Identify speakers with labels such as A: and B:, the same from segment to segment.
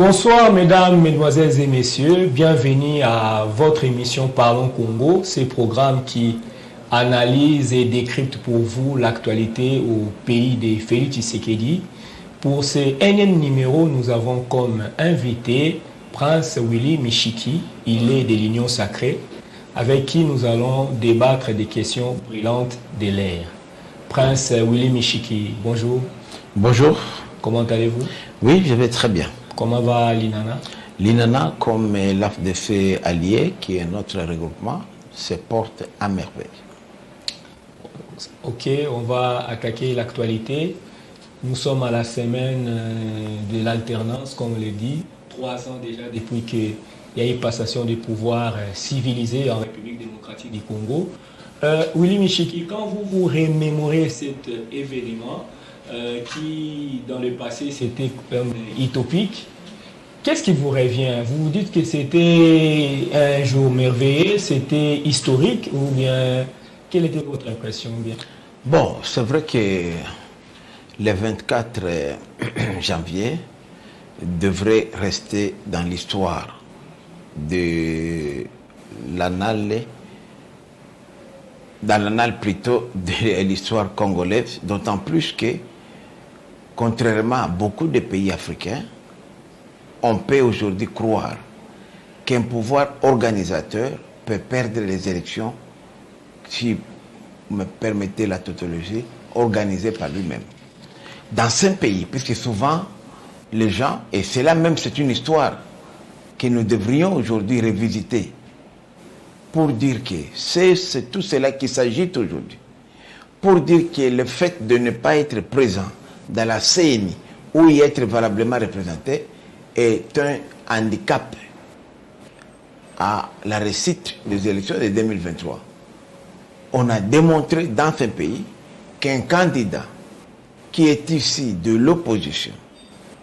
A: Bonsoir mesdames, mesdemoiselles et messieurs, bienvenue à votre émission Parlons Congo, ce programme qui analyse et décrypte pour vous l'actualité au pays de Félix Tshisekedi. Pour ce énième numéro, nous avons comme invité Prince Willy Michiki, il est de l'Union Sacrée, avec qui nous allons débattre des questions brûlantes de l'ère. Prince Willy Michiki, bonjour.
B: Bonjour.
A: Comment allez-vous?
B: Oui, je vais très bien.
A: Comment va l'INANA?
B: L'INANA, comme l'AFDC allié, qui est notre regroupement, se porte à merveille.
A: Ok, on va attaquer l'actualité. Nous sommes à la semaine de l'alternance, comme on le dit. 3 ans déjà depuis qu'il y a eu passation du pouvoir civilisé en République démocratique du Congo. Willy Michiki, quand vous remémorez cet événement qui, dans le passé, c'était utopique, qu'est-ce qui vous revient? Vous vous dites que c'était un jour merveilleux, c'était historique, ou bien quelle était votre impression? Bien?
B: Bon, c'est vrai que le 24 janvier devrait rester dans l'histoire de l'annale, dans l'annale plutôt de l'histoire congolaise, d'autant plus que, contrairement à beaucoup de pays africains, on peut aujourd'hui croire qu'un pouvoir organisateur peut perdre les élections, si vous me permettez la tautologie, organisées par lui-même. Dans ce pays, puisque souvent, les gens, et c'est là même, c'est une histoire que nous devrions aujourd'hui revisiter pour dire que c'est tout cela qui s'agite aujourd'hui. Pour dire que le fait de ne pas être présent dans la CENI ou y être valablement représenté est un handicap à la réussite des élections de 2023. On a démontré dans ce pays qu'un candidat qui est ici de l'opposition,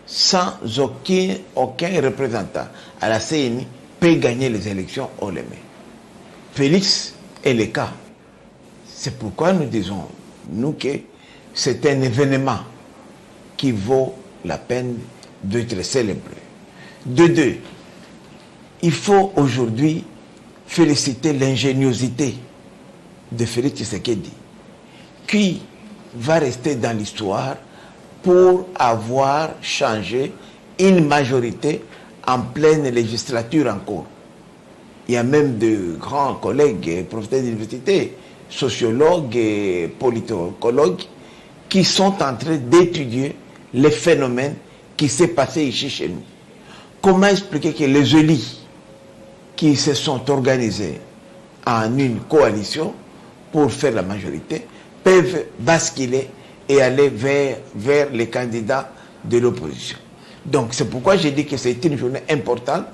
B: sans aucun représentant à la CENI, peut gagner les élections haut les mains. Félix est le cas. C'est pourquoi nous disons, nous, que c'est un événement qui vaut la peine d'être célébré. De deux, il faut aujourd'hui féliciter l'ingéniosité de Félix Tshisekedi, qui va rester dans l'histoire pour avoir changé une majorité en pleine législature encore. Il y a même de grands collègues, professeurs d'université, sociologues et politologues qui sont en train d'étudier les phénomènes qui s'est passé ici chez nous. Comment expliquer que les élus qui se sont organisés en une coalition pour faire la majorité peuvent basculer et aller vers les candidats de l'opposition? Donc c'est pourquoi j'ai dit que c'est une journée importante,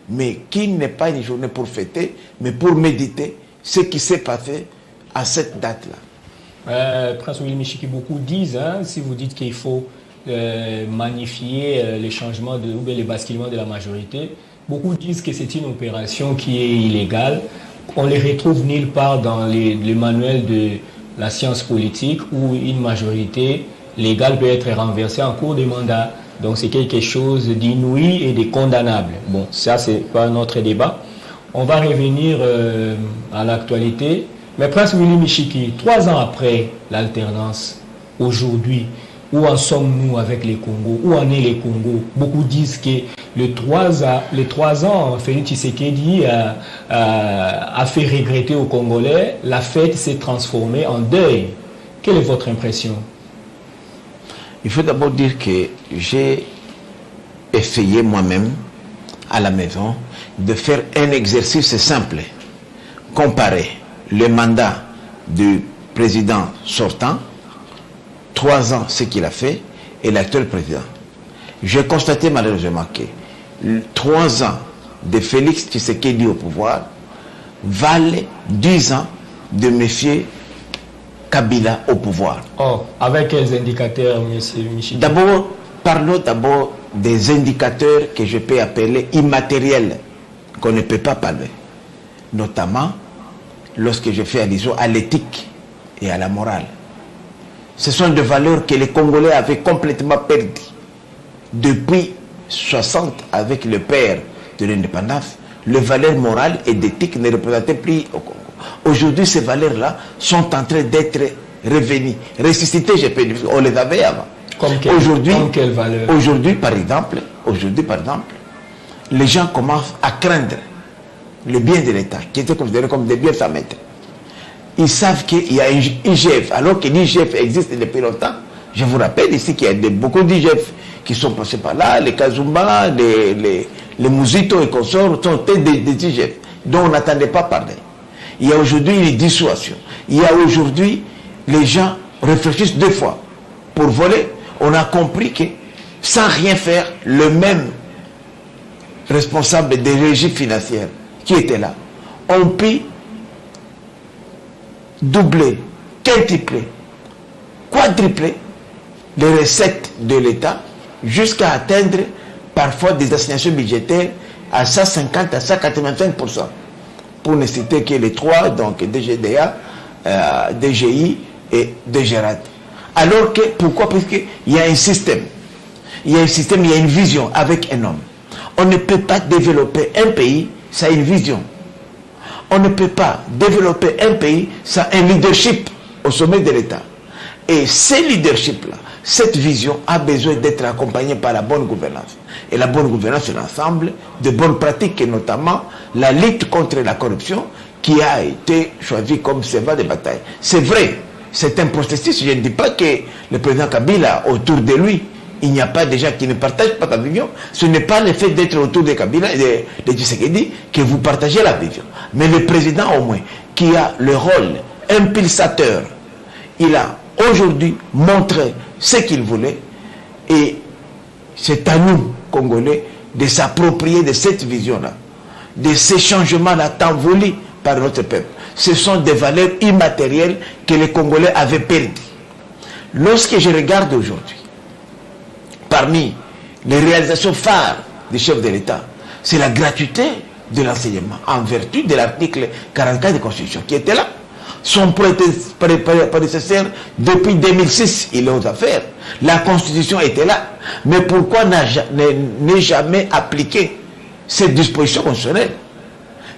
B: mais qui n'est pas une journée pour fêter, mais pour méditer ce qui s'est passé à cette date-là.
A: Prince Willy Michiki, beaucoup disent, si vous dites qu'il faut magnifier les changements ou bien les basculements de la majorité, beaucoup disent que c'est une opération qui est illégale. On les retrouve nulle part dans les manuels de la science politique où une majorité légale peut être renversée en cours de mandat. Donc c'est quelque chose d'inouï et de condamnable. Bon, ça c'est pas notre débat. On va revenir à l'actualité. Mais Prince Willy Michiki, 3 ans après l'alternance, aujourd'hui, où en sommes-nous avec les Congos? Où en est les Congos? Beaucoup disent que les 3 ans, Félix Tshisekedi a fait regretter aux Congolais. La fête s'est transformée en deuil. Quelle est votre impression?
B: Il faut d'abord dire que j'ai essayé moi-même, à la maison, de faire un exercice simple. Comparer le mandat du président sortant, 3 ans ce qu'il a fait, et l'actuel président. J'ai constaté malheureusement que 3 ans de Félix Tshisekedi au pouvoir valent 10 ans de M. Kabila au pouvoir.
A: Oh, avec quels indicateurs, M. Michiki?
B: D'abord, parlons d'abord des indicateurs que je peux appeler immatériels, qu'on ne peut pas parler. Notamment, lorsque je fais allusion à l'éthique et à la morale. Ce sont des valeurs que les Congolais avaient complètement perdues depuis 60 avec le père de l'indépendance, les valeurs morales et d'éthique ne représentaient plus au Congo. Aujourd'hui, ces valeurs-là sont en train d'être revenues, ressuscitées, on les avait avant.
A: Comme quelle valeur?
B: Aujourd'hui, par exemple, les gens commencent à craindre le bien de l'État, qui était considéré comme des biens sans maître. Ils savent qu'il y a un IGF, alors que l'IGF existe depuis longtemps. Je vous rappelle ici qu'il y a beaucoup d'IGF qui sont passés par là, les Kazumba, les Mouzito et consorts sont des IGF dont on n'attendait pas parler. Il y a aujourd'hui une dissuasion. Il y a aujourd'hui, les gens réfléchissent 2 fois pour voler. On a compris que sans rien faire, le même responsable des régies financières qui était là, on peut doubler, quintupler, quadrupler les recettes de l'État jusqu'à atteindre parfois des assignations budgétaires à 150 à 185%. Pour ne citer que les 3, donc DGDA, DGI et DGRAD. Alors que, pourquoi? Parce qu'il y a un système. Il y a un système, il y a une vision avec un homme. On ne peut pas développer un pays sans une vision. On ne peut pas développer un pays sans un leadership au sommet de l'État. Et ce leadership-là, cette vision a besoin d'être accompagnée par la bonne gouvernance. Et la bonne gouvernance, c'est l'ensemble de bonnes pratiques, et notamment la lutte contre la corruption qui a été choisie comme cheval de bataille. C'est vrai, c'est un processus. Je ne dis pas que le président Kabila, autour de lui, il n'y a pas de gens qui ne partagent pas la vision. Ce n'est pas le fait d'être autour de Kabila et de Tshisekedi que vous partagez la vision. Mais le président, au moins, qui a le rôle impulsateur, il a aujourd'hui montré ce qu'il voulait, et c'est à nous, Congolais, de s'approprier de cette vision-là, de ces changements-là tant voulus par notre peuple. Ce sont des valeurs immatérielles que les Congolais avaient perdues. Lorsque je regarde aujourd'hui, parmi les réalisations phares des chefs de l'État, c'est la gratuité de l'enseignement, en vertu de l'article 44 de la Constitution, qui était là. Son prédécesseur, depuis 2006, il est aux affaires. La Constitution était là. Mais pourquoi ne jamais appliquer cette disposition constitutionnelle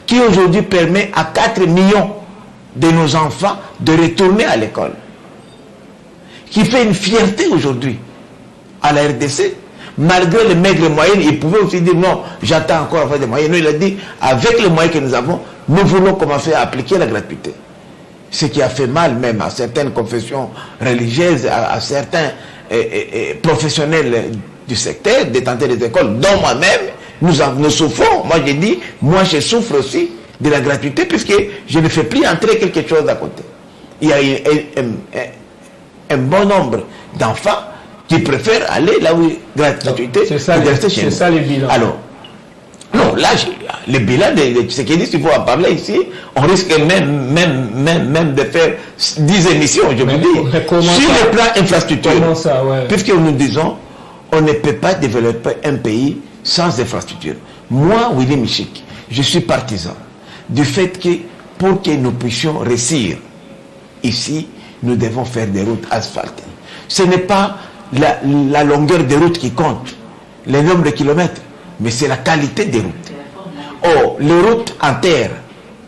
B: qui aujourd'hui permet à 4 millions de nos enfants de retourner à l'école, qui fait une fierté aujourd'hui à la RDC, malgré les maigres moyens. Il pouvait aussi dire non, j'attends encore à faire des moyens. Non, il a dit, avec les moyens que nous avons, nous voulons commencer à appliquer la gratuité. Ce qui a fait mal même à certaines confessions religieuses, à certains professionnels du secteur, détenteurs des écoles, dont moi-même, nous souffrons. Moi j'ai dit, moi je souffre aussi de la gratuité, puisque je ne fais plus entrer quelque chose à côté. Il y a un bon nombre d'enfants qui préfèrent aller là où il y a gratuité.
A: C'est ça, les bilans.
B: Alors, non, là, le bilan de ce qu'il dit, s'il faut en parler ici, on risque même de faire 10 émissions, je vous dis. Sur le plan infrastructure, puisque nous disons, on ne peut pas développer un pays sans infrastructure. Moi, Willy Michik, je suis partisan du fait que pour que nous puissions réussir ici, nous devons faire des routes asphaltées. Ce n'est pas la longueur des routes qui compte, le nombre de kilomètres, mais c'est la qualité des routes. Or, les routes en terre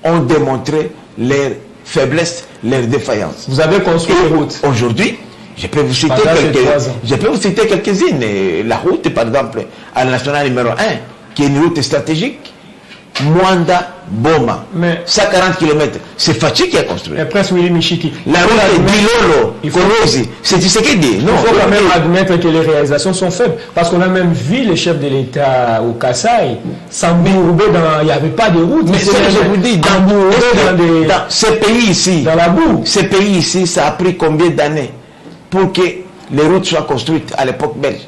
B: ont démontré leur faiblesse, leur défaillance.
A: Vous avez construit les routes.
B: Aujourd'hui, je peux vous citer quelques-unes. La route, par exemple, à la nationale numéro 1, qui est une route stratégique, Mwanda-Boma, 140 km. C'est Fachi qui a construit.
A: Et presque Willy Michiki.
B: La route est Bilolo, Kolosi. C'est ce qu'il dit. Non,
A: il faut quand même admettre que les réalisations sont faibles. Parce qu'on a même vu les chefs de l'État au Kasaï, s'embourbé il n'y avait pas de route.
B: Mais je vous dis, dans ces pays ici,
A: dans la boue.
B: Ces pays ici, ça a pris combien d'années pour que les routes soient construites à l'époque belge?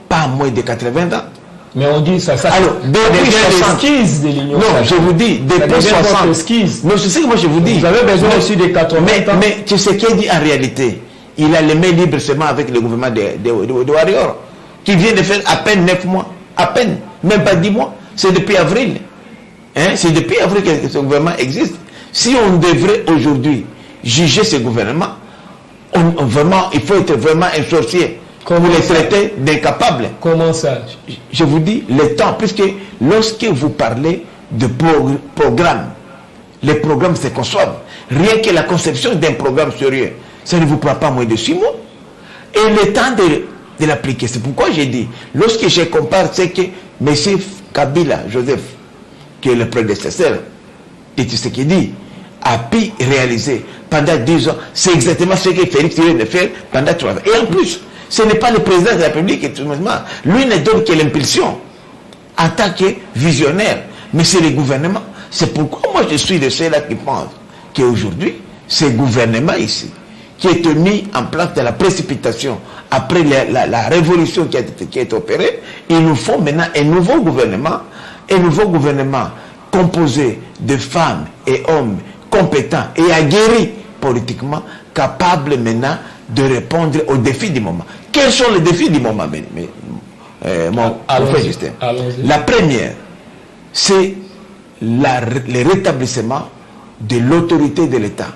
B: Pas moins de 80 ans.
A: Mais on dit ça.
B: Alors, depuis 60
A: de l'Union.
B: Non, je vous dis, depuis 60. Non, c'est ce que moi je vous dis.
A: Vous avez besoin aussi des 80 ans.
B: Mais tu sais qu'il dit en réalité, il a les mains libres seulement avec le gouvernement de Warrior, qui vient de faire à peine 9 mois. À peine, même pas 10 mois. C'est depuis avril. C'est depuis avril que ce gouvernement existe. Si on devrait aujourd'hui juger ce gouvernement, vraiment, il faut être vraiment un sorcier Vous les traitez d'incapables.
A: Comment ça?
B: Je vous dis, le temps, puisque lorsque vous parlez de programme, les programmes se conçoivent. Rien que la conception d'un programme sérieux, ça ne vous prend pas moins de 6 mois. Et le temps de l'appliquer. C'est pourquoi j'ai dit, lorsque je compare ce que M. Kabila Joseph, qui est le prédécesseur de Tshisekedi, a pu réaliser pendant 10 ans, c'est exactement ce que Félix vient de faire pendant 3 ans. Et en plus, ce n'est pas le président de la République, lui ne donne que l'impulsion en tant que visionnaire, mais c'est le gouvernement. C'est pourquoi moi je suis de ceux-là qui pensent qu'aujourd'hui, ce gouvernement ici, qui est mis en place de la précipitation après la révolution qui a été opérée, il nous faut maintenant un nouveau gouvernement composé de femmes et hommes compétents et aguerris politiquement, capables maintenant de répondre aux défis du moment. Quels sont les défis du moment, mon frère Justin? La première, c'est le rétablissement de l'autorité de l'État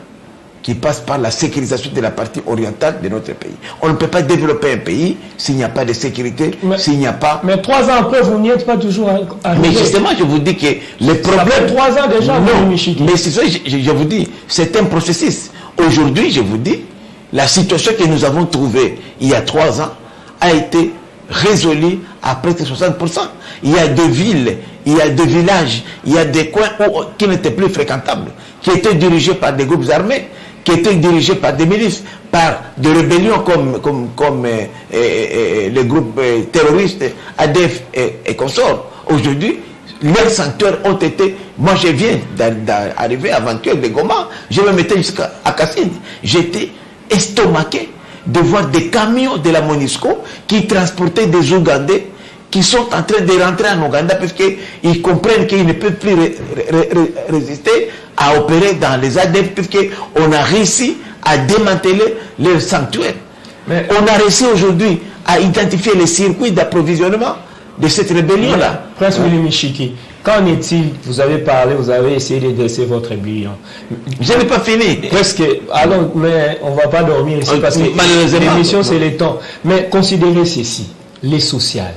B: qui passe par la sécurisation de la partie orientale de notre pays. On ne peut pas développer un pays s'il n'y a pas de sécurité, s'il n'y a pas...
A: Mais 3 ans après, vous n'y êtes pas toujours arrivé.
B: Mais justement, je vous dis que les problèmes... Ça
A: fait 3 ans déjà,
B: non, mais c'est ça, je vous dis, c'est un processus. Aujourd'hui, je vous dis, la situation que nous avons trouvée il y a 3 ans a été résolue à près de 60%. Il y a des villes, il y a des villages, il y a des coins qui n'étaient plus fréquentables, qui étaient dirigés par des groupes armés, qui étaient dirigés par des milices, par des rébellions comme les groupes terroristes, ADF et consorts. Aujourd'hui, leurs sanctuaires ont été... Moi, je viens d'arriver avant-hier de Goma, je me mettais jusqu'à Kassine. J'étais estomaqué de voir des camions de la MONUSCO qui transportaient des Ougandais qui sont en train de rentrer en Ouganda parce qu'ils comprennent qu'ils ne peuvent plus résister à opérer dans les ADF puisqu'on a réussi à démanteler leurs sanctuaires. Mais on a réussi aujourd'hui à identifier les circuits d'approvisionnement de cette rébellion-là.
A: Prince Willy Michiki, qu'en est-il? Vous avez parlé, vous avez essayé de dresser votre bilan.
B: Je n'ai pas fini.
A: Presque. Alors, mais on ne va pas dormir ici parce que l'émission, c'est le temps. Mais considérez ceci, les sociales.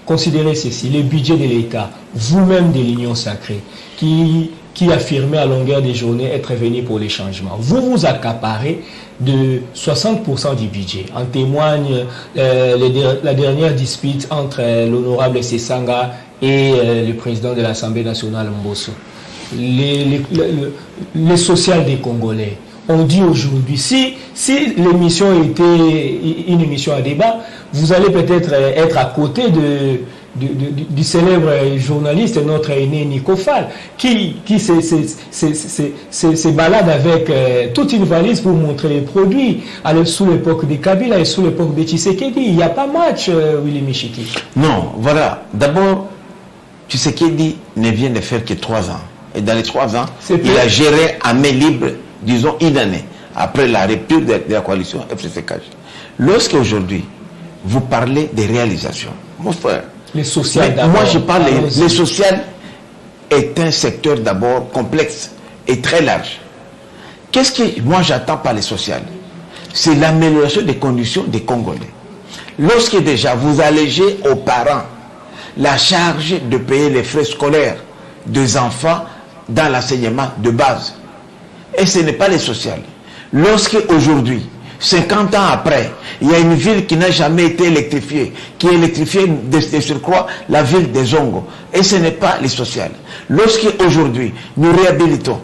A: Considérez ceci, le budget de l'État, vous-même de l'Union sacrée, qui affirmait à longueur des journées être venu pour les changements. Vous vous accaparez de 60% du budget. En témoigne la dernière dispute entre l'honorable Sessanga et le président de l'Assemblée nationale Mbosso. Les sociales des Congolais. On dit aujourd'hui, si l'émission était une émission à débat, vous allez peut-être être à côté du célèbre journaliste, notre aîné Nico Fall, qui se balade avec toute une valise pour montrer les produits sous l'époque de Kabila et sous l'époque de Tshisekedi. Il n'y a pas match, Willy Michiki.
B: Non, voilà. D'abord, Tshisekedi ne vient de faire que 3 ans. Et dans les 3 ans, il a géré à main libre, disons, une année, après la rupture de la coalition FCCK. Lorsque aujourd'hui, vous parlez des réalisations, mon frère,
A: les sociales
B: moi je parle, les sociales est un secteur d'abord complexe et très large. Qu'est-ce que moi j'attends par les sociales? C'est l'amélioration des conditions des Congolais. Lorsque déjà vous allégez aux parents la charge de payer les frais scolaires des enfants dans l'enseignement de base, et ce n'est pas les sociales. Lorsque aujourd'hui, 50 ans après, il y a une ville qui n'a jamais été électrifiée, qui est électrifiée de surcroît, la ville des Zongo, et ce n'est pas les sociales. Lorsque aujourd'hui, nous réhabilitons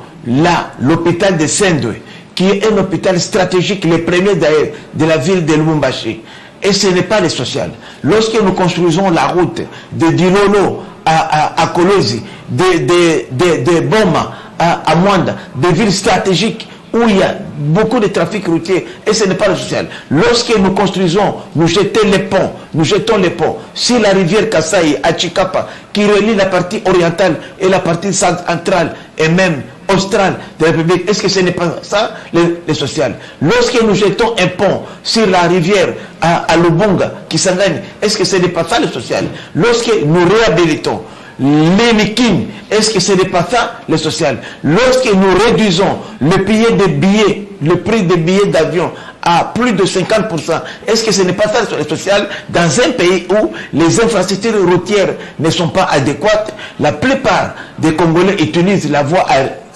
B: l'hôpital de Saint-Doué, qui est un hôpital stratégique, le premier d'ailleurs de la ville de Lubumbashi, et ce n'est pas les sociales. Lorsque nous construisons la route de Dilolo à Kolwezi, de Boma à Mwanda, des villes stratégiques où il y a beaucoup de trafic routier, et ce n'est pas le social. Lorsque nous construisons, nous jetons les ponts sur la rivière Kasaï à Chikapa, qui relie la partie orientale et la partie centrale et même australe de la République, est-ce que ce n'est pas ça le social? Lorsque nous jetons un pont sur la rivière à Lubunga, Kisangani, est-ce que ce n'est pas ça le social? Lorsque nous réhabilitons les Mikim, est-ce que ce n'est pas ça le social? Lorsque nous réduisons le prix des billets d'avion à plus de 50%. Est-ce que ce n'est pas ça le social dans un pays où les infrastructures routières ne sont pas adéquates? La plupart des Congolais utilisent la voie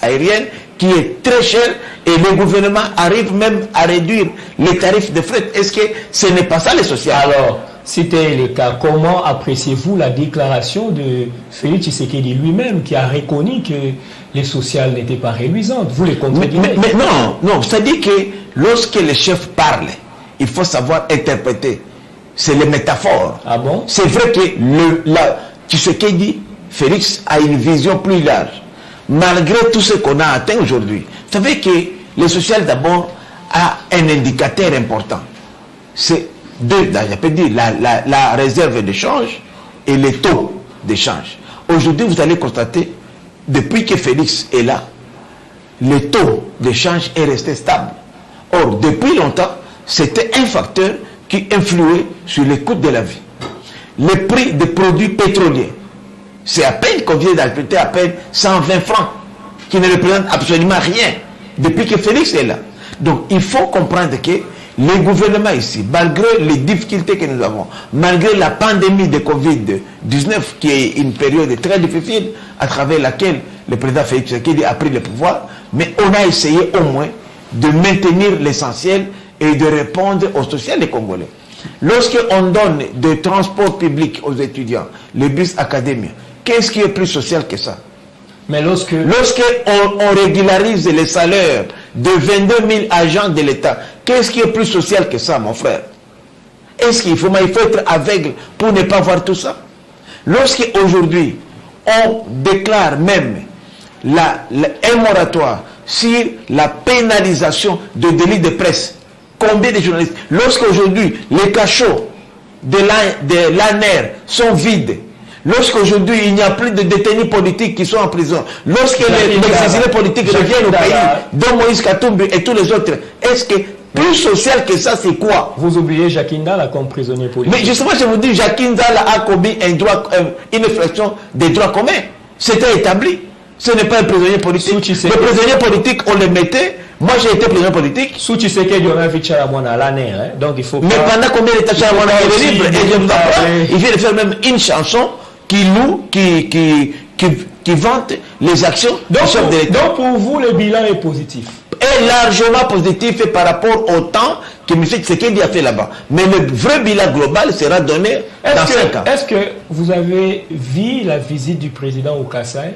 B: aérienne qui est très chère et le gouvernement arrive même à réduire les tarifs de fret. Est-ce que ce n'est pas ça le social?
A: Alors, c'était le cas. Comment appréciez-vous la déclaration de Félix Tshisekedi lui-même qui a reconnu que les sociales n'étaient pas réduisantes? Vous les contredisez?
B: Mais non, c'est-à-dire que lorsque les chefs parlent, il faut savoir interpréter. C'est les métaphores.
A: Ah bon?
B: C'est vrai que Tshisekedi, Félix a une vision plus large. Malgré tout ce qu'on a atteint aujourd'hui, vous savez que le social d'abord a un indicateur important. C'est je peux dire la réserve de change et les taux d'échange. Aujourd'hui, vous allez constater, depuis que Félix est là, le taux d'échange est resté stable. Or, depuis longtemps, c'était un facteur qui influait sur les coûts de la vie. Le prix des produits pétroliers, c'est à peine qu'on vient d'ajouter à peine 120 francs, qui ne représentent absolument rien, depuis que Félix est là. Donc, il faut comprendre que les gouvernements ici, malgré les difficultés que nous avons, malgré la pandémie de Covid-19, qui est une période très difficile, à travers laquelle le président Félix Tshisekedi a pris le pouvoir, mais on a essayé au moins de maintenir l'essentiel et de répondre aux social des Congolais. Lorsqu'on donne des transports publics aux étudiants, les bus académiques, qu'est-ce qui est plus social que ça?
A: Mais lorsqu'on
B: régularise les salaires de 22 000 agents de l'État, qu'est-ce qui est plus social que ça, mon frère? Est-ce qu'il faut être aveugle pour ne pas voir tout ça? Lorsqu'aujourd'hui, on déclare même un moratoire sur la pénalisation de délits de presse, combien de journalistes? Lorsqu'aujourd'hui, les cachots de l'ANR sont vides, lorsqu'aujourd'hui il n'y a plus de détenus politiques qui sont en prison, lorsque les exilés politiques reviennent au pays, dont Moïse Katumbi et tous les autres, est-ce que plus social que ça, c'est quoi?
A: Vous oubliez Jacques Ndala comme prisonnier politique.
B: Mais justement, je vous dis, Jacques Ndala a commis une infraction des droits communs. C'était établi. Ce n'est pas un prisonnier politique. Le prisonnier politique, on le mettait. Moi, j'ai été prisonnier politique.
A: Sous Tshisekedi, on a vu Tchalamwana à l'année. Donc, il faut.
B: Mais pendant combien de temps Tchalamwana est libre? Et je vous apprends, il vient de faire même une chanson qui loue, qui vante les actions du chef de l'État.
A: Donc, pour vous, le bilan est positif?
B: Est largement positif par rapport au temps que M. Tshisekedi a fait là-bas. Mais le vrai bilan global sera donné dans 5 ans.
A: Est-ce que vous avez vu la visite du président au Kasaï?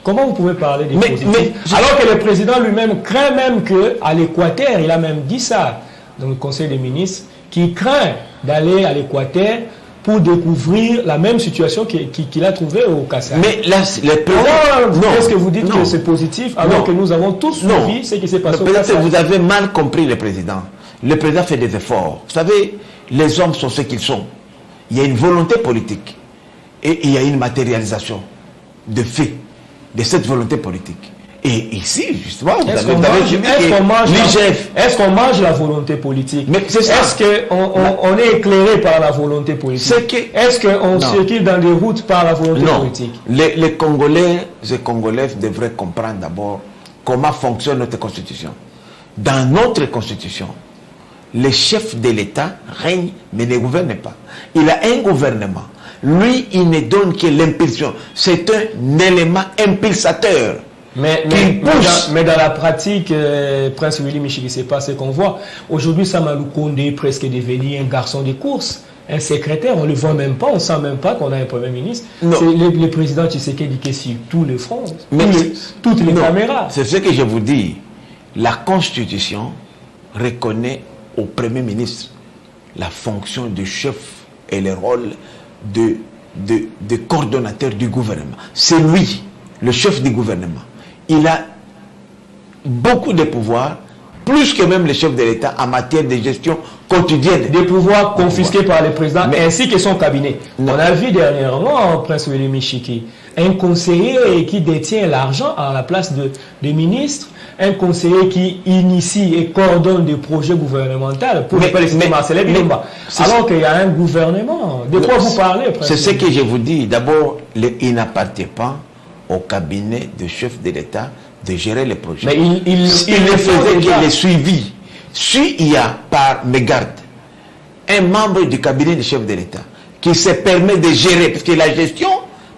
A: Comment vous pouvez parler des positifs? Alors que le président lui-même craint même qu'à l'Équateur, il a même dit ça dans le Conseil des ministres, qu'il craint d'aller à l'Équateur pour découvrir la même situation qu'il a trouvée au Kasaï.
B: Mais là,
A: est-ce que vous dites que c'est positif alors que nous avons tous suivi ce qui s'est passé au Kasaï?
B: Peut-être que vous avez mal compris le président. Le président fait des efforts. Vous savez, les hommes sont ce qu'ils sont. Il y a une volonté politique et il y a une matérialisation de fait de cette volonté politique. Et ici, justement,
A: est-ce qu'on mange la volonté politique? Est-ce qu'on est éclairé par la volonté politique? Est-ce qu'on circule dans des routes par la volonté politique?
B: Les Congolais et Congolaises devraient comprendre d'abord comment fonctionne notre constitution. Dans notre constitution, le chef de l'État règne mais ne gouverne pas. Il a un gouvernement. Lui, il ne donne que l'impulsion. C'est un élément impulsateur.
A: Mais dans la pratique, Prince Willy Michigi, c'est pas ce qu'on voit. Aujourd'hui, Samalou Konde est presque devenu un garçon de course, un secrétaire. On ne le voit même pas, on ne sent même pas qu'on a un Premier ministre. Le président Tshisekedi qui est sur tous les fronts, toutes les caméras.
B: C'est ce que je vous dis. La Constitution reconnaît au Premier ministre la fonction de chef et le rôle de coordonnateur du gouvernement. C'est lui, le chef du gouvernement. Il a beaucoup de pouvoirs, plus que même le chef de l'État en matière de gestion quotidienne.
A: Des pouvoirs confisqués par le président ainsi que son cabinet. On a vu dernièrement, Prince Willy Michigi, un conseiller qui détient l'argent à la place de ministre, un conseiller qui initie et coordonne des projets gouvernementaux pour ne pas les citer Marcel Bilomba. Alors qu'il y a un gouvernement. De quoi vous parlez,
B: c'est ce que je vous dis. D'abord, il n'appartient pas au cabinet de chef de l'État de gérer les projets.
A: Mais il
B: ne faisait que le suivi S'il y a par mégarde un membre du cabinet du chef de l'État qui se permet de gérer, parce que la gestion,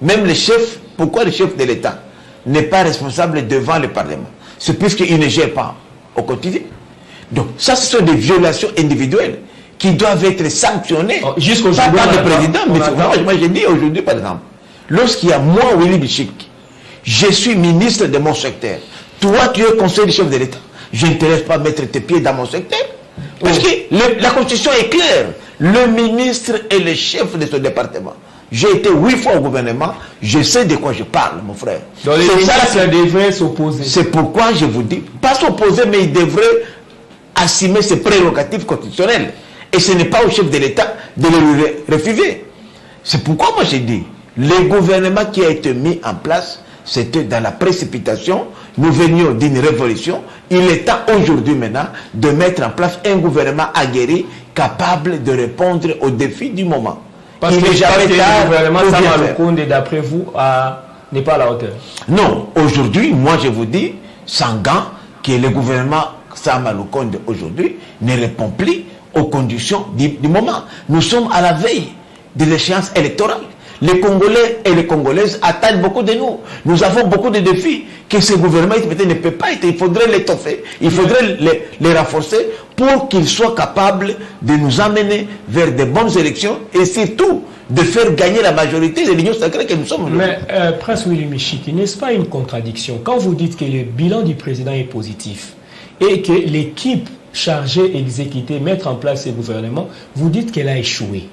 B: même le chef, pourquoi le chef de l'État n'est pas responsable devant le Parlement? C'est puisqu'il ne gère pas au quotidien. Donc ça, ce sont des violations individuelles qui doivent être sanctionnées
A: jusqu'aujourd'hui,
B: pas par le président. Mais moi, j'ai dit aujourd'hui, par exemple, lorsqu'il y a moi, Willy Bichik, je suis ministre de mon secteur. Toi, tu es conseiller du chef de l'État. Je ne te laisse pas mettre tes pieds dans mon secteur. Parce que la Constitution est claire. Le ministre est le chef de ce département. J'ai été 8 fois au gouvernement. Je sais de quoi je parle, mon frère.
A: Donc les ministres devraient s'opposer.
B: C'est pourquoi je vous dis, pas s'opposer, mais il devrait assumer ses prérogatives constitutionnelles. Et ce n'est pas au chef de l'État de le refuser. C'est pourquoi moi j'ai dit, le gouvernement qui a été mis en place, c'était dans la précipitation. Nous venions d'une révolution. Il est temps aujourd'hui maintenant de mettre en place un gouvernement aguerri, capable de répondre aux défis du moment.
A: Parce que le gouvernement Sama Lukonde, d'après vous, n'est pas à la hauteur.
B: Non, aujourd'hui, moi je vous dis, sans gants, que le gouvernement Sama Lukonde aujourd'hui ne répond plus aux conditions du moment. Nous sommes à la veille de l'échéance électorale. Les Congolais et les Congolaises attendent beaucoup de nous. Nous avons beaucoup de défis que ce gouvernement ne peut pas être. Il faudrait l'étoffer, il faudrait les renforcer pour qu'ils soient capables de nous amener vers de bonnes élections et surtout de faire gagner la majorité de l'Union sacrée que nous sommes.
A: Mais Prince Willy Michiki, n'est-ce pas une contradiction quand vous dites que le bilan du président est positif et que l'équipe chargée, exécutée, mettre en place ce gouvernement, vous dites qu'elle a échoué?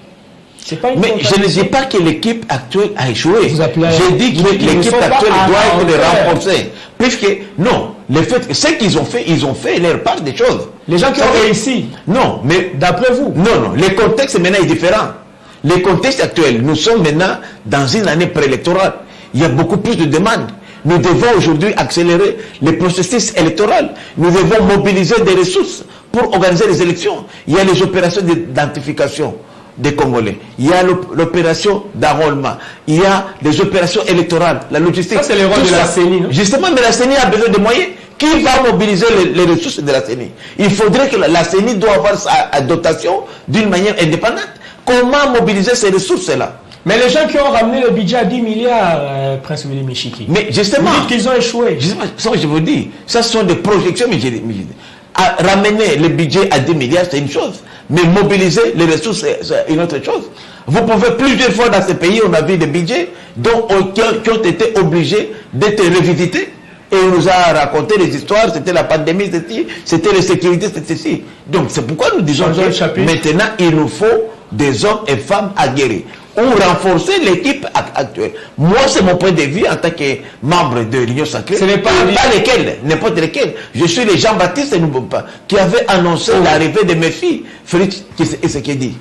B: Mais je ne dis pas que l'équipe actuelle a échoué.
A: Je
B: dis que l'équipe actuelle doit être renforcée. Puisque, non, le fait, ce qu'ils ont fait leur part des choses.
A: Les gens qui ont réussi.
B: Non, mais
A: d'après vous.
B: Non, le contexte maintenant est différent. Le contexte actuel, nous sommes maintenant dans une année préélectorale. Il y a beaucoup plus de demandes. Nous devons aujourd'hui accélérer le processus électoral. Nous devons mobiliser des ressources pour organiser les élections. Il y a les opérations d'identification des Congolais. Il y a l'opération d'enrôlement. Il y a les opérations électorales, la logistique.
A: Ça, c'est le rôle de la CENI, non?
B: Justement, mais la CENI a besoin de moyens. Qui va mobiliser les ressources de la CENI? Il faudrait que la CENI doit avoir sa dotation d'une manière indépendante. Comment mobiliser ces ressources-là?
A: Mais les gens qui ont ramené le budget à 10 milliards, Prince Willy Michiki,
B: mais justement,
A: vous dites qu'ils ont échoué.
B: Justement, je vous dis, ça sont des projections, mais ramener le budget à 10 milliards, c'est une chose. Mais mobiliser les ressources, c'est une autre chose. Vous pouvez plusieurs fois dans ce pays, on a vu des budgets qui ont été obligés d'être revisités. Et on nous a raconté des histoires, c'était la pandémie, c'était les sécurités, c'était ceci. Donc c'est pourquoi nous disons que maintenant, il nous faut des hommes et femmes aguerris. Ou renforcer l'équipe actuelle. Moi, c'est mon point de vue en tant que membre de l'Union sacrée.
A: Ce n'est pas
B: lesquels, n'importe lesquels. Je suis le Jean-Baptiste qui avait annoncé l'arrivée de mes filles. Félix Tshisekedi.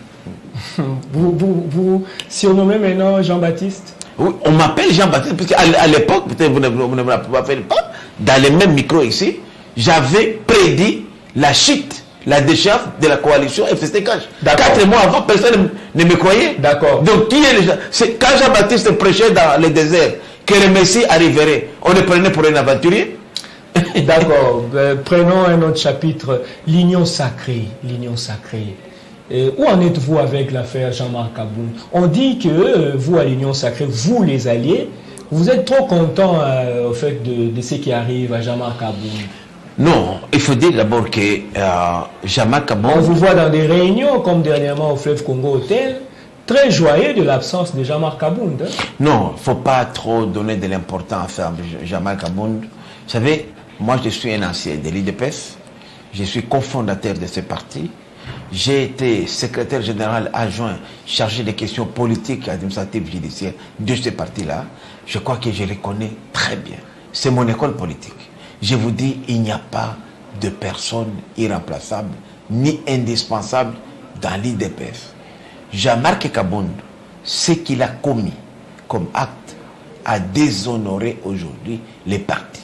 A: Vous surnommez maintenant Jean-Baptiste?
B: Oui, on m'appelle Jean-Baptiste, parce qu'à l'époque, peut-être vous ne m'avez pas fait le pas, dans les mêmes micros ici, j'avais prédit la chute, la déchéance de la coalition FCT-CAJ. 4 mois avant, personne ne me croyait.
A: D'accord.
B: Donc, qui est c'est quand Jean-Baptiste prêchait dans le désert que le Messie arriverait, on le prenait pour un aventurier.
A: D'accord. Prenons un autre chapitre, l'Union sacrée. L'Union sacrée. Où en êtes-vous avec l'affaire Jean-Marc Kabound? On dit que vous, à l'Union sacrée, vous les alliés, vous êtes trop content au fait de ce qui arrive à Jean-Marc Kabound.
B: Non, il faut dire d'abord que Jean-Marc Kabound...
A: On vous voit dans des réunions, comme dernièrement au Fleuve Congo Hotel, très joyeux de l'absence de Jean-Marc Kabound. Hein?
B: Non, il ne faut pas trop donner de l'importance à Jean-Marc Kabound. Vous savez, moi je suis un ancien de l'IDPS, je suis cofondateur de ce parti. J'ai été secrétaire général adjoint chargé des questions politiques, administratives, judiciaires de ce parti-là. Je crois que je les connais très bien. C'est mon école politique. Je vous dis, il n'y a pas de personne irremplaçable ni indispensable dans l'IDPS. Jean-Marc Kabound, ce qu'il a commis comme acte a déshonoré aujourd'hui les partis.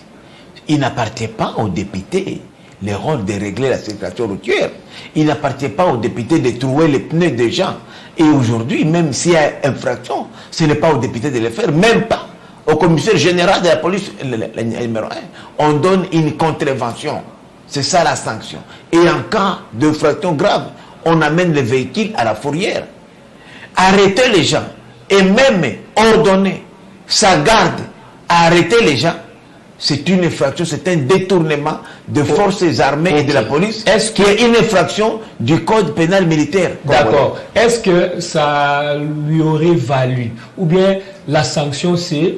B: Il n'appartient pas aux députés le rôle de régler la circulation routière. Il n'appartient pas aux députés de trouver les pneus des gens. Et aujourd'hui, même s'il y a infraction, ce n'est pas aux députés de le faire, même pas au commissaire général de la police numéro 1. On donne une contravention. C'est ça la sanction. Et en cas d'infraction grave, on amène les véhicules à la fourrière. Arrêter les gens et même ordonner sa garde à arrêter les gens, c'est une infraction, c'est un détournement de forces armées et de la police. Est-ce qu'il y a une infraction du code pénal militaire?
A: D'accord. Est-ce que ça lui aurait valu? Ou bien la sanction, c'est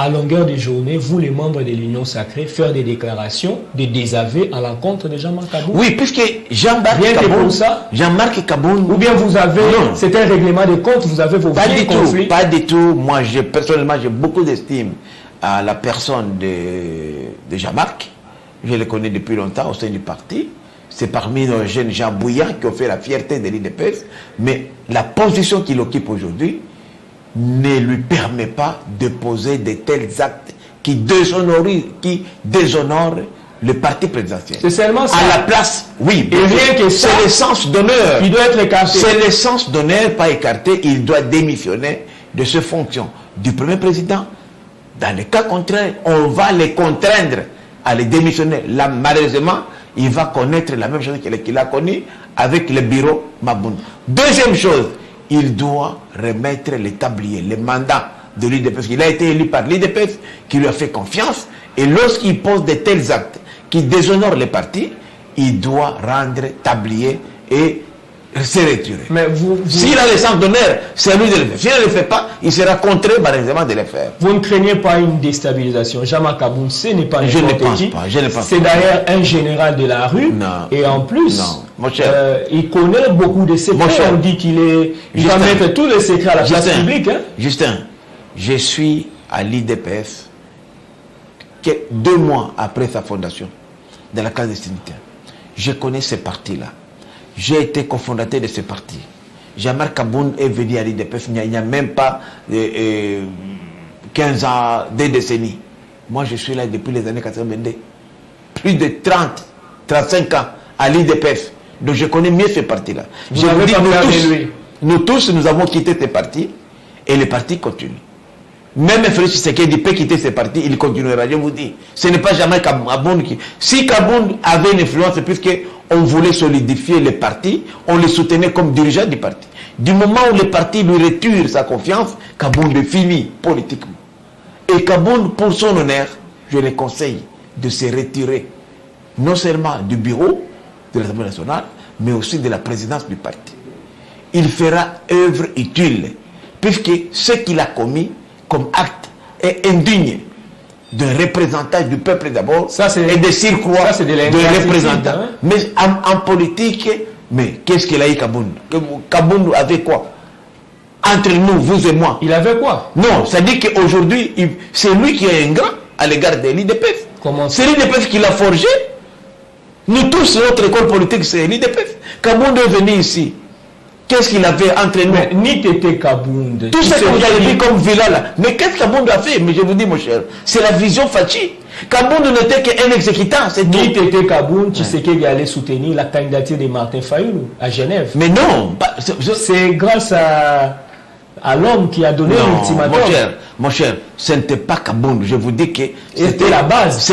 A: à longueur de journée, vous les membres de l'Union Sacrée, faire des déclarations, des désaveux à l'encontre de Jean-Marc Kaboun?
B: Oui, puisque Jean-Marc Kaboun...
A: Ou bien vous avez, c'est un règlement de compte, vous avez vos conflits?
B: Pas du tout. Moi, personnellement, j'ai beaucoup d'estime à la personne de Jean-Marc. Je le connais depuis longtemps au sein du parti. C'est parmi nos jeunes gens bouillants qui ont fait la fierté de l'IDPS. Mais la position qu'il occupe aujourd'hui ne lui permet pas de poser de tels actes qui déshonorent le parti présidentiel.
A: C'est seulement ça.
B: À la place, oui.
A: Et rien que ça,
B: c'est l'essence d'honneur.
A: Il doit être écarté.
B: C'est l'essence d'honneur, pas écarté. Il doit démissionner de ses fonctions du premier président. Dans le cas contraire, on va les contraindre à les démissionner. Là, malheureusement, il va connaître la même chose qu'il a connu avec le bureau Maboun. Deuxième chose, il doit remettre les tabliers, les mandats de l'IDPS. Il a été élu par l'IDPS qui lui a fait confiance. Et lorsqu'il pose de tels actes qui déshonorent les partis, il doit rendre tablier et se retirer.
A: Mais
B: s'il a le sens d'honneur, c'est à lui de le faire. S'il ne le fait pas, il sera contraint malheureusement de le faire.
A: Vous ne craignez pas une déstabilisation? Jean-Marc Kaboun, ce n'est pas
B: Je ne pense pas.
A: C'est d'ailleurs un général de la rue.
B: Non.
A: Et en plus,
B: mon cher,
A: il connaît beaucoup de secrets. On dit qu'il va mettre tous les secrets à la place publique. Hein?
B: Justin, je suis à l'IDPS 2 mois après sa fondation, de la clandestinité. Je connais ce parti-là. J'ai été cofondateur de ce parti. Jean-Marc Kaboun est venu à l'IDPS il n'y a même pas 15 ans, 2 décennies. Moi, je suis là depuis les années 82. Plus de 30, 35 ans à l'IDPS. Donc, je connais mieux ce parti-là. Je vous dis, nous tous, nous avons quitté ce parti et le parti continue. Même Félix Tshisekedi peut quitter ce parti, il continuera. Je vous dis, ce n'est pas jamais Kaboun qui... Si Kaboun avait une influence, puisqu'on voulait solidifier le parti, on le soutenait comme dirigeant du parti. Du moment où le parti lui retire sa confiance, Kaboun est fini politiquement. Et Kaboun, pour son honneur, je le conseille de se retirer, non seulement du bureau de l'Assemblée nationale, mais aussi de la présidence du parti. Il fera œuvre utile, puisque ce qu'il a commis comme acte est indigne d'un représentant du peuple d'abord et de surcroît de représentant. Hein? Mais en politique, mais qu'est-ce qu'il a eu Kaboun? Kaboun avait quoi? Entre nous, vous et moi.
A: Il avait quoi?
B: Non, ça dit qu'aujourd'hui, c'est lui qui est ingrat à l'égard de l'IDPS. C'est l'IDPS qui l'a forgé. Nous tous, notre école politique, c'est l'IDPS. Kaboun est venu ici. Qu'est-ce qu'il avait entre nous?
A: Ni Tété Kabound.
B: Tout ce que vous avez vu comme villa là. Mais qu'est-ce que Kabound a fait? Mais je vous dis, mon cher, c'est la vision Fachi. Kabound n'était qu'un exécutant.
A: Ni Tété Kabound, Tshisekedi allait soutenir la candidature de Martin Fayoulou à Genève.
B: Mais non.
A: C'est grâce à l'homme qui a donné l'ultimatum.
B: Mon cher, ce n'était pas Kabound. Je vous dis que
A: c'était la base.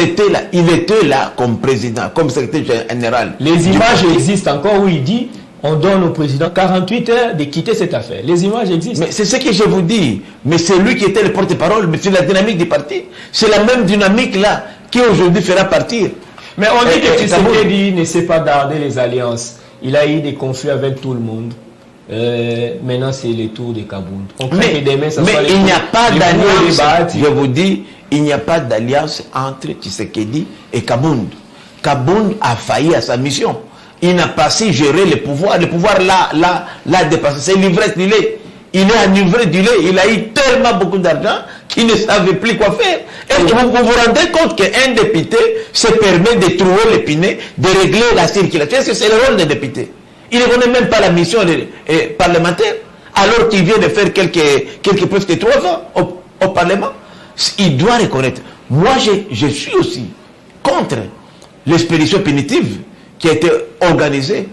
B: Il était là comme président, comme secrétaire général.
A: Les images existent encore où il dit... On donne au président 48 heures de quitter cette affaire. Les images existent.
B: Mais c'est ce que je vous dis. Mais c'est lui qui était le porte-parole. Mais c'est la dynamique du parti. C'est la même dynamique là qui aujourd'hui fera partir.
A: Mais on dit que Tshisekedi ne sait pas garder les alliances. Il a eu des conflits avec tout le monde. Maintenant, c'est le tour de Kabound.
B: Mais il n'y a pas d'alliance. Je vous dis, il n'y a pas d'alliance entre Tshisekedi et Kabound. Kabound a failli à sa mission. Il n'a pas su gérer le pouvoir. Le pouvoir l'a dépassé. C'est l'ivresse du lait. Il est enivré du lait. Il a eu tellement beaucoup d'argent qu'il ne savait plus quoi faire. Et vous vous rendez compte qu'un député se permet de trouver l'épinay, de régler la circulation. Est-ce que c'est le rôle des députés? Il ne connaît même pas la mission parlementaire, alors qu'il vient de faire quelques presque 3 ans au Parlement. Il doit reconnaître. Moi, je suis aussi contre l'expédition punitive qui a été organisée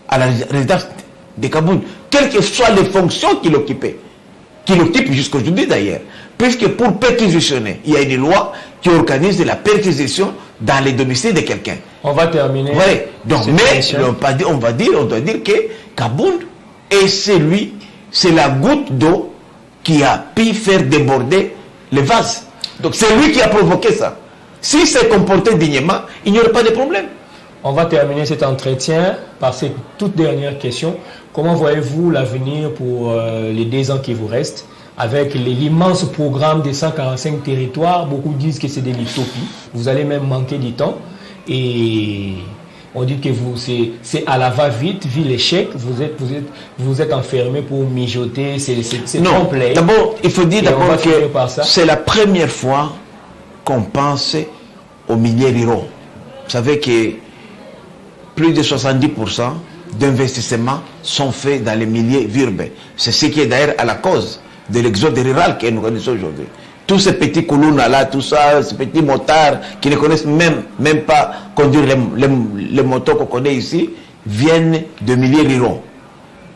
B: à la résidence de Kabound, quelles que soient les fonctions qu'il occupait, qu'il occupe jusqu'aujourd'hui d'ailleurs. Puisque pour perquisitionner, il y a une loi qui organise la perquisition dans les domiciles de quelqu'un.
A: On va terminer.
B: Oui. Donc, mais on doit dire que Kabound c'est la goutte d'eau qui a pu faire déborder le vase. Donc c'est lui qui a provoqué ça. S'il s'est comporté dignement, il n'y aurait pas de problème.
A: On va terminer cet entretien par cette toute dernière question. Comment voyez-vous l'avenir pour les 2 ans qui vous restent avec l'immense programme des 145 territoires? Beaucoup disent que c'est de l'utopie. Vous allez même manquer du temps. Et on dit que c'est à la va-vite, vu l'échec, vous êtes enfermé pour mijoter, c'est complet.
B: D'abord, il faut dire d'abord que c'est la première fois qu'on pense aux milieux ruraux. Vous savez que plus de 70% d'investissements sont faits dans les milieux urbains. C'est ce qui est d'ailleurs à la cause de l'exode rural que nous connaissons aujourd'hui. Tous ces petits Koulouna là, tout ça, ces petits motards qui ne connaissent même pas conduire les motos qu'on connaît ici, viennent de milieux ruraux.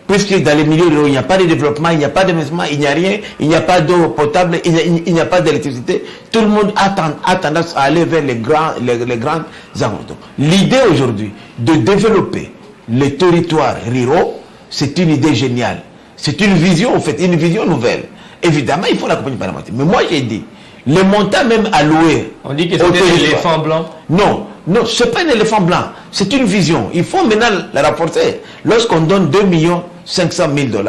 B: Puisque dans les milieux ruraux, il n'y a pas de développement, il n'y a pas d'investissement, il n'y a rien, il n'y a pas d'eau potable, il n'y a pas d'électricité. Tout le monde a tendance à aller vers les grands avantages. L'idée aujourd'hui de développer les territoires ruraux, c'est une idée géniale. C'est une vision, en fait, une vision nouvelle. Évidemment, il faut l'accompagner par la moitié. Mais moi, j'ai dit, le montant même alloué...
A: On dit que c'est un éléphant blanc.
B: Non, ce n'est pas un éléphant blanc. C'est une vision. Il faut maintenant la rapporter. Lorsqu'on donne 2 500 000 $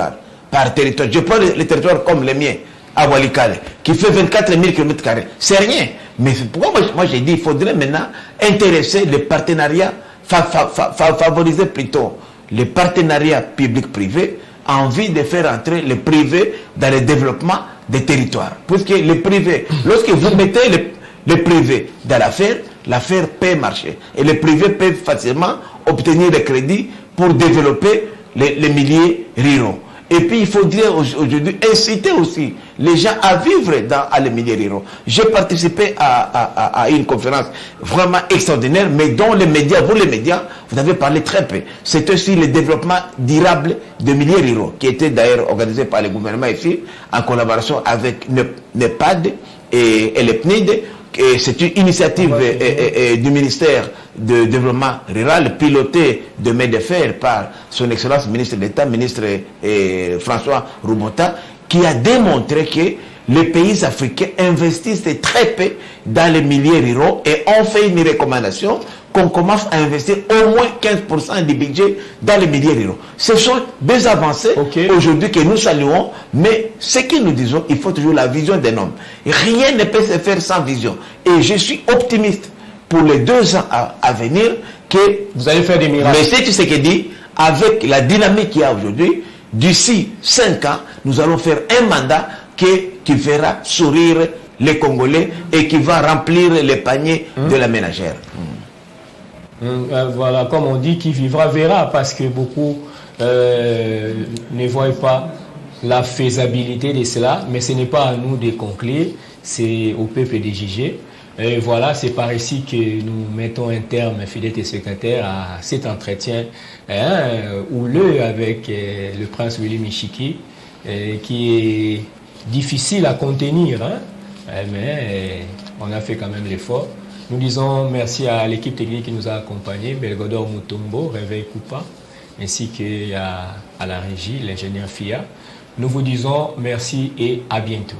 B: par territoire, je prends les territoires comme les miens, à Walikale, qui fait 24 000 km². C'est rien. Mais pourquoi moi j'ai dit, il faudrait maintenant intéresser les partenariats, favoriser plutôt les partenariats publics-privés, envie de faire entrer les privés dans le développement des territoires. Puisque les privés, lorsque vous mettez les privés dans l'affaire peut marcher. Et les privés peuvent facilement obtenir des crédits pour développer les milieux ruraux. Et puis, il faut dire aujourd'hui, inciter aussi les gens à vivre dans les milieux ruraux. J'ai participé à une conférence vraiment extraordinaire, mais dont les médias, vous les médias, vous avez parlé très peu. C'est aussi le développement durable des milieux ruraux, qui était d'ailleurs organisé par le gouvernement ici, en collaboration avec NEPAD et le PNID. C'est une initiative du ministère de Développement Rural, pilotée de main de fer par son Excellence ministre d'État, ministre François Roubota, qui a démontré que les pays africains investissent très peu dans les milieux ruraux et ont fait une recommandation qu'on commence à investir au moins 15% du budget dans les milieux ruraux. Ce sont des avancées aujourd'hui que nous saluons, mais ce que nous disons, il faut toujours la vision d'un homme. Rien ne peut se faire sans vision. Et je suis optimiste pour les 2 ans à venir que
A: vous allez faire des miracles.
B: Mais c'est ce que dit, avec la dynamique qu'il y a aujourd'hui, d'ici 5 ans, nous allons faire un mandat qui fera sourire les Congolais et qui va remplir les paniers de la ménagère.
A: Voilà, comme on dit, qui vivra verra, parce que beaucoup ne voient pas la faisabilité de cela, mais ce n'est pas à nous de conclure, c'est au peuple de juger. Et voilà, c'est par ici que nous mettons un terme, fidèles téléspectateurs, à cet entretien houleux avec le prince Willy Michiki, qui est difficile à contenir, mais on a fait quand même l'effort. Nous disons merci à l'équipe technique qui nous a accompagnés, Belgodor Mutombo, Réveil Coupa, ainsi qu'à la régie, l'ingénieur FIA. Nous vous disons merci et à bientôt.